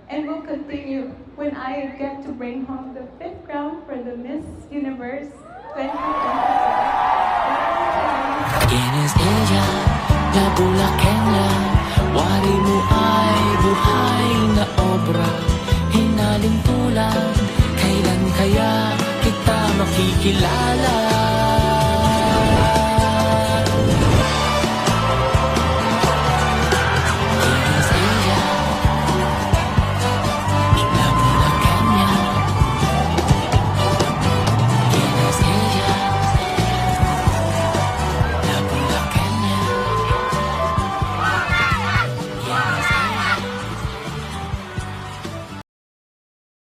and will continue when I get to bring home the 5th crown for the Miss Universe 2025. Ines ella, la Bulakenla, wari mo ay buhay na obra. Hinaling tulad, kailan kaya kita makikilala?